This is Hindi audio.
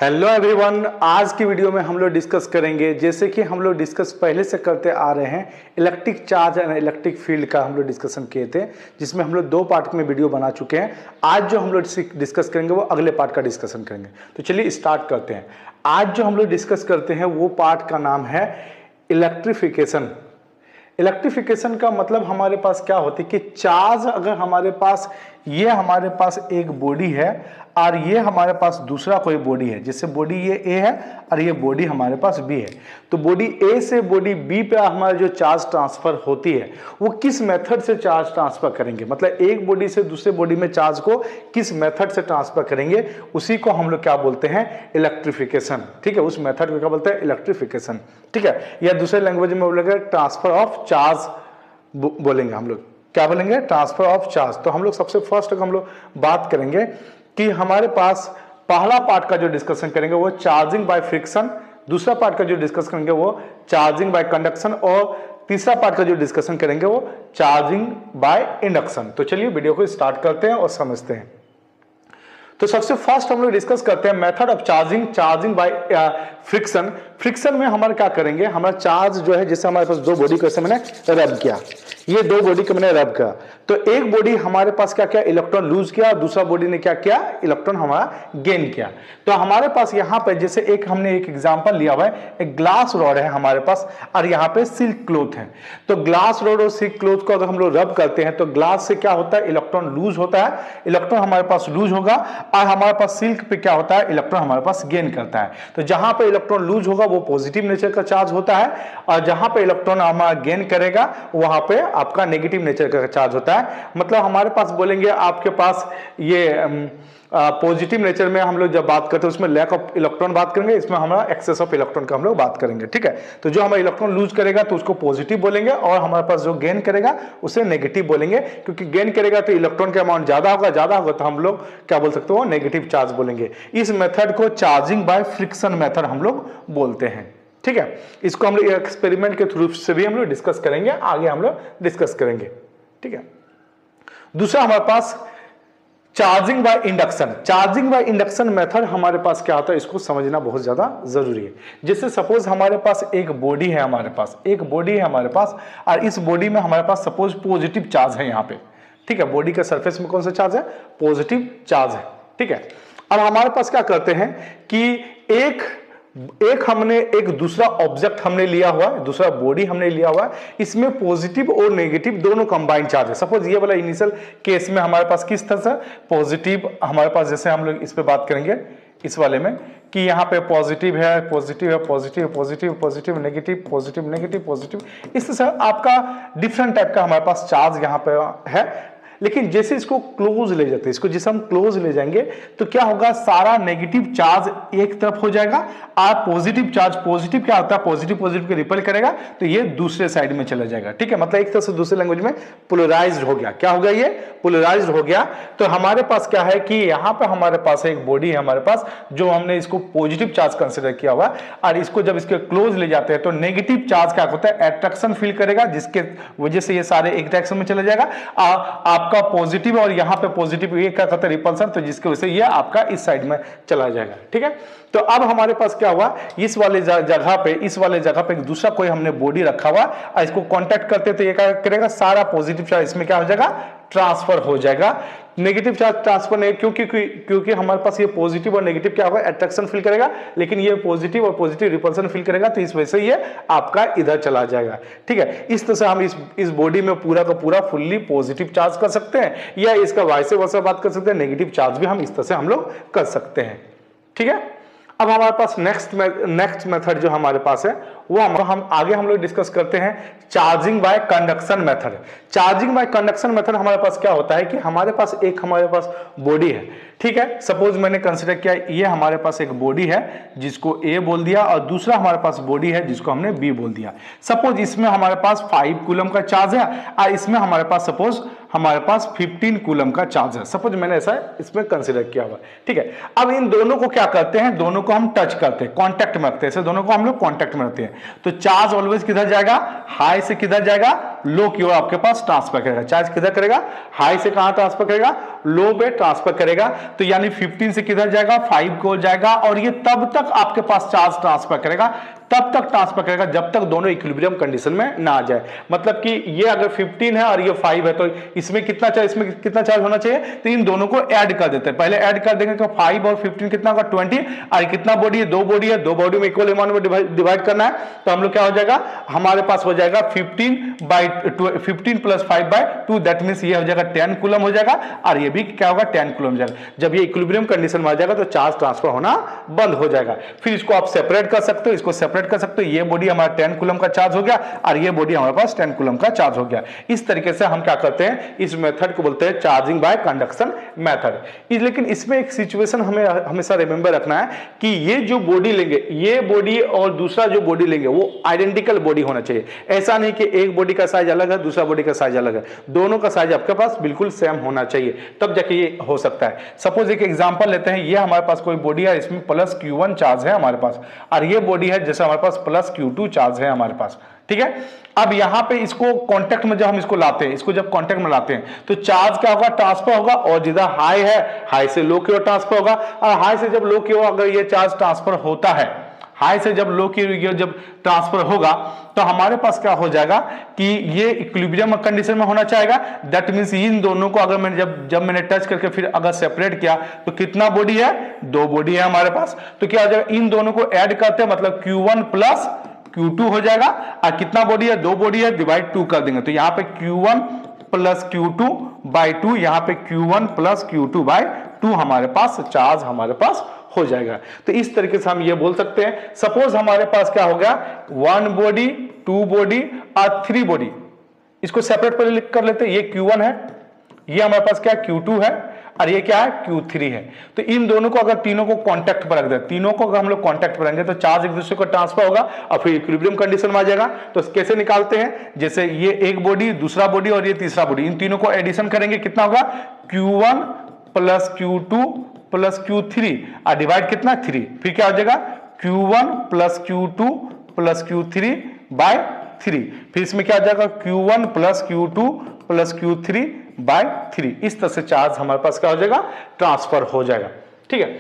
हेलो एवरीवन, आज की वीडियो में हम लोग डिस्कस करेंगे, जैसे कि हम लोग डिस्कस पहले से करते आ रहे हैं, electric charge and electric field का हम लोग डिस्कशन किए थे, जिसमें हम लोग 2 पार्ट में वीडियो बना चुके हैं। आज जो हम लोग डिस्कस करेंगे वो अगले पार्ट का डिस्कशन करेंगे। तो चलिए स्टार्ट करते हैं। आज जो हम लोग डिस्कस करते हैं वो पार्ट का नाम है इलेक्ट्रिफिकेशन। इलेक्ट्रिफिकेशन का मतलब हमारे पास क्या होती है कि चार्ज अगर हमारे पास एक बॉडी है और ये हमारे पास दूसरा कोई बॉडी है, जैसे बॉडी ये ए है और ये बॉडी हमारे पास बी है, तो बॉडी ए से बॉडी बी पे हमारा जो चार्ज ट्रांसफर होती है वो किस मेथड से चार्ज ट्रांसफर करेंगे, मतलब एक बॉडी से दूसरे बॉडी में चार्ज को किस मेथड से ट्रांसफर करेंगे, उसी को हम लोग क्या बोलते हैं, इलेक्ट्रिफिकेशन। ठीक है, उस मेथड को क्या बोलते हैं, इलेक्ट्रिफिकेशन। ठीक है, या दूसरे लैंग्वेज में बोलेंगे ट्रांसफर ऑफ चार्ज बोलेंगे हम लोग। क्या बोलेंगे, ट्रांसफर ऑफ चार्ज। तो हम लोग सबसे फर्स्ट हम लोग बात करेंगे कि हमारे पास पहला पार्ट का जो डिस्कशन करेंगे वो चार्जिंग बाय फ्रिक्शन, दूसरा पार्ट का जो डिस्कस करेंगे वो चार्जिंग बाय कंडक्शन, और तीसरा पार्ट का जो डिस्कशन करेंगे वो चार्जिंग बाय इंडक्शन। तो चलिए वीडियो को स्टार्ट करते हैं और समझते हैं। तो सबसे फर्स्ट हम लोग डिस्कस करते हैं method of charging by friction. Friction में हमारे क्या करेंगे, हमारा चार्ज जो है, जैसे हमारे पास 2 बॉडी को ऐसे मैंने रब किया, ये 2 बॉडी को मैंने रब किया, तो एक बॉडी हमारे पास क्या किया, इलेक्ट्रॉन लूज किया, दूसरा बॉडी ने क्या किया, इलेक्ट्रॉन हमारा गेन किया। तो हमारे पास यहाँ पे जैसे हमने एक एग्जांपल लिया हुआ है, एक ग्लास रॉड है हमारे पास और यहाँ पे सिल्क क्लॉथ है। तो ग्लास रॉड और सिल्क क्लॉथ को अगर हम लोग रब करते हैं तो ग्लास से क्या होता है, इलेक्ट्रॉन लूज होता है, इलेक्ट्रॉन हमारे पास लूज होगा, और हमारे पास सिल्क पे क्या होता है, इलेक्ट्रॉन हमारे पास गेन करता है। तो जहां पे इलेक्ट्रॉन लूज होगा वो पॉजिटिव नेचर का चार्ज होता है, और जहां पे इलेक्ट्रॉन हमारा गेन करेगा वहां पे आपका नेगेटिव नेचर का चार्ज होता है। मतलब हमारे पास बोलेंगे आपके पास ये पॉजिटिव नेचर में हम लोग जब बात करते हैं उसमें लैक ऑफ इलेक्ट्रॉन बात करेंगे, इसमें हमारा एक्सेस ऑफ इलेक्ट्रॉन का हम लोग बात करेंगे। ठीक है, तो जो हमारा इलेक्ट्रॉन लूज करेगा तो उसको पॉजिटिव बोलेंगे, और हमारे पास जो गेन करेगा उसे नेगेटिव बोलेंगे, क्योंकि गेन करेगा तो इलेक्ट्रॉन का अमाउंट ज्यादा होगा तो हम लोग क्या बोल सकते हो, नेगेटिव चार्ज बोलेंगे। इस मेथड को चार्जिंग बाय फ्रिक्शन मेथड हम लोग बोलते हैं। ठीक है, इसको हम लोग एक्सपेरिमेंट के थ्रू से भी हम लोग डिस्कस करेंगे, आगे हम लोग डिस्कस करेंगे। ठीक है, दूसरा हमारे पास charging by induction. Charging by induction method हमारे पास क्या होता है, इसको समझना बहुत ज्यादा जरूरी है। जैसे सपोज हमारे पास एक बॉडी है, हमारे पास और इस बॉडी में हमारे पास सपोज पॉजिटिव चार्ज है यहाँ पे। ठीक है, बॉडी के सरफेस में कौन सा चार्ज है, पॉजिटिव चार्ज है। ठीक है, अब हमारे पास क्या करते हैं कि एक दूसरा ऑब्जेक्ट हमने लिया हुआ है, दूसरा बॉडी हमने लिया हुआ है, इसमें पॉजिटिव और नेगेटिव दोनों कंबाइंड चार्ज है। सपोज ये वाला इनिशियल केस में हमारे पास किस तरह से पॉजिटिव हमारे पास, जैसे हम लोग इस पे बात करेंगे इस वाले में कि यहाँ पे पॉजिटिव है, नेगेटिव, पॉजिटिव, इस तरह से आपका डिफरेंट टाइप का हमारे पास चार्ज यहाँ पे है। लेकिन जैसे इसको क्लोज ले जाते हैं, इसको जैसे हम क्लोज ले जाएंगे तो क्या होगा, सारा नेगेटिव चार्ज एक तरफ हो जाएगा और पॉजिटिव चार्ज, पॉजिटिव क्या होता है, पॉजिटिव को रिपेल करेगा तो ये दूसरे साइड में चला जाएगा। ठीक है, मतलब एक तरह से दूसरे लैंग्वेज में पोलराइज्ड हो गया। क्या हो गया, ये पोलराइज्ड हो गया। तो हमारे पास क्या है कि यहाँ पे हमारे पास एक बॉडी है हमारे पास, जो हमने इसको पॉजिटिव चार्ज कंसिडर किया हुआ, और इसको जब इसके क्लोज ले जाते हैं तो नेगेटिव चार्ज क्या होता है, अट्रैक्शन फील करेगा, जिसके वजह से ये सारे एक डायरेक्शन में चला जाएगा। आपका पॉजिटिव और यहाँ पे पॉजिटिव ये क्या करता है, रिपल्सन, तो जिसकी वजह से ये आपका इस साइड में चला जाएगा। ठीक है, तो अब हमारे पास क्या हुआ, इस वाले जगह पे एक दूसरा कोई हमने बॉडी रखा हुआ और इसको कांटेक्ट करते तो ये क्या करेगा, सारा पॉजिटिव चार्ज इसमें क्या हो जाएगा, ट्रांसफर हो जाएगा। नेगेटिव चार्ज ट्रांसफर नहीं, क्योंकि हमारे पास ये पॉजिटिव और नेगेटिव क्या होगा, अट्रैक्शन फील करेगा, लेकिन ये पॉजिटिव और पॉजिटिव रिपल्सन फील करेगा, तो इस वजह से ये आपका इधर चला जाएगा। ठीक है, इस तरह से हम इस बॉडी में पूरा का पूरा फुल्ली पॉजिटिव चार्ज कर सकते हैं, या इसका वाइस वर्सा बात कर सकते हैं, नेगेटिव चार्ज भी हम इस तरह से हम लोग कर सकते हैं। ठीक है, अब हमारे पास नेक्स्ट मेथड जो हमारे पास है वो हम आगे हम लोग डिस्कस करते हैं, charging by conduction method. Charging by conduction method हमारे पास क्या होता है कि हमारे पास बॉडी है। ठीक है, सपोज मैंने कंसिडर किया ये हमारे पास एक बॉडी है जिसको ए बोल दिया, और दूसरा हमारे पास बॉडी है जिसको हमने बी बोल दिया। सपोज इसमें हमारे पास 5 कूलम का चार्ज है और इसमें हमारे पास सपोज 15 कूलम का चार्ज है। सपोज मैंने ऐसा इसमें कंसिडर किया हुआ। ठीक है, अब इन दोनों को क्या करते हैं, दोनों को हम टच करते हैं, कॉन्टेक्ट में रखते हैं, दोनों को हम लोग कॉन्टेक्ट में रखते हैं। तो चार्ज ऑलवेज किधर जाएगा, हाई से किधर जाएगा, लो की ओर आपके पास ट्रांसफर करेगा। चार्ज किधर करेगा, हाई से कहां ट्रांसफर करेगा, लो पे ट्रांसफर करेगा। तो यानी 15 से किधर जाएगा, 5 की ओर जाएगा, और ये तब तक आपके पास चार्ज ट्रांसफर करेगा, तब तक ट्रांसफर करेगा जब तक दोनों इक्विलिब्रियम कंडीशन में ना आ जाए। मतलब कि ये अगर 15 है और ये 5 है तो इसमें कितना चार्ज होना चाहिए, तो इन दोनों को ऐड कर देते हैं। पहले ऐड कर देंगे तो 5 और 15 कितना होगा, 20, और कितना बॉडी है, 2 बॉडी है, 2 बॉडी में इक्वल अमाउंट में डिवाइड करना है। तो हम लोग क्या हो जाएगा, हमारे पास हो जाएगा 15 प्लस 5/2, दैट मींस ये हो जाएगा 10 कूलम हो जाएगा, और ये भी क्या होगा, 10 कूलम हो जाएगा। जब ये इक्विलिब्रियम कंडीशन में आ जाएगा तो चार्ज ट्रांसफर होना बंद हो जाएगा। फिर इसको आप सेपरेट कर सकते हो, इसको सेपरेट कर सकते हो। ये बॉडी हमारा 10 कूलम का चार्ज हो गया और ये बॉडी हमारे पास 10 कूलम का चार्ज हो गया। इस तरीके से हम क्या करते हैं, इस मेथड को बोलते हैं चार्जिंग बाय कंडक्शन मेथड। लेकिन इसमें एक सिचुएशन हमें हमेशा रिमेंबर रखना है कि ये जो बॉडी लेंगे, ये बॉडी और दूसरा जो बॉडी लेंगे वो आइडेंटिकल बॉडी होना चाहिए। ऐसा नहीं कि एक बॉडी का साइज अलग है, दूसरा बॉडी का साइज अलग है, दोनों का साइज आपके पास बिल्कुल सेम होना चाहिए, तब जाके ये हो सकता है। सपोज एक एग्जांपल लेते हैं, ये हमारे पास कोई बॉडी है, इसमें प्लस Q1 चार्ज है हमारे पास, और ये बॉडी है जैसे हमारे पास प्लस Q2 चार्ज है हमारे पास, ठीक है। अब यहां पे इसको कांटेक्ट में जब हम इसको लाते हैं, इसको जब कांटेक्ट में लाते हैं तो चार्ज क्या होगा, ट्रांसफर होगा, और जिधर हाई है, हाई से लो की ओर ट्रांसफर होगा, और हाई से जब लो की ओर अगर ये चार्ज ट्रांसफर होता है, हाई से जब लो की ओर जब ट्रांसफर होगा तो हमारे पास क्या हो जाएगा कि ये इक्विलिब्रियम कंडीशन में होना चाहेगा। दैट मींस इन दोनों को अगर मैंने जब मैंने टच करके फिर अगर सेपरेट किया तो कितना बॉडी है, 2 बॉडी है हमारे पास। तो क्या हो जाएगा, इन दोनों को ऐड करते हैं, मतलब Q1 प्लस Q2 हो जाएगा, और कितना बॉडी है, 2 बॉडी है, डिवाइड 2 कर देंगे। तो यहां पे Q1 प्लस Q2/2, यहां पे Q1 प्लस Q2/2 हमारे पास चार्ज हमारे पास हो जाएगा। तो इस तरीके से हम ये बोल सकते हैं, सपोज हमारे पास क्या हो गया, 1 बॉडी, 2 बॉडी और 3 बॉडी। इसको सेपरेट पर कर लेते हैं, ये Q1 है, ये हमारे पास क्या Q2 है, और ये क्या है, Q3 है। तो इन दोनों को अगर तीनों को कांटेक्ट पर रख दे, तीनों को अगर हम लोग कांटेक्ट पर रखेंगे तो चार्ज एक दूसरे को ट्रांसफर होगा और फिर इक्विलिब्रियम कंडीशन में आ जाएगा। तो कैसे निकालते हैं, जैसे ये एक बॉडी, दूसरा बॉडी और ये तीसरा बॉडी, इन तीनों को एडिशन करेंगे, कितना होगा, Q1 plus Q2 plus Q3 और डिवाइड कितना, 3। फिर क्या हो जाएगा, Q1 plus Q2 plus Q3/3। फिर इसमें क्या हो जाएगा, Q1 plus Q2 plus Q3/3। इस तरह से चार्ज हमारे पास क्या हो जाएगा, ट्रांसफर हो जाएगा, ठीक है।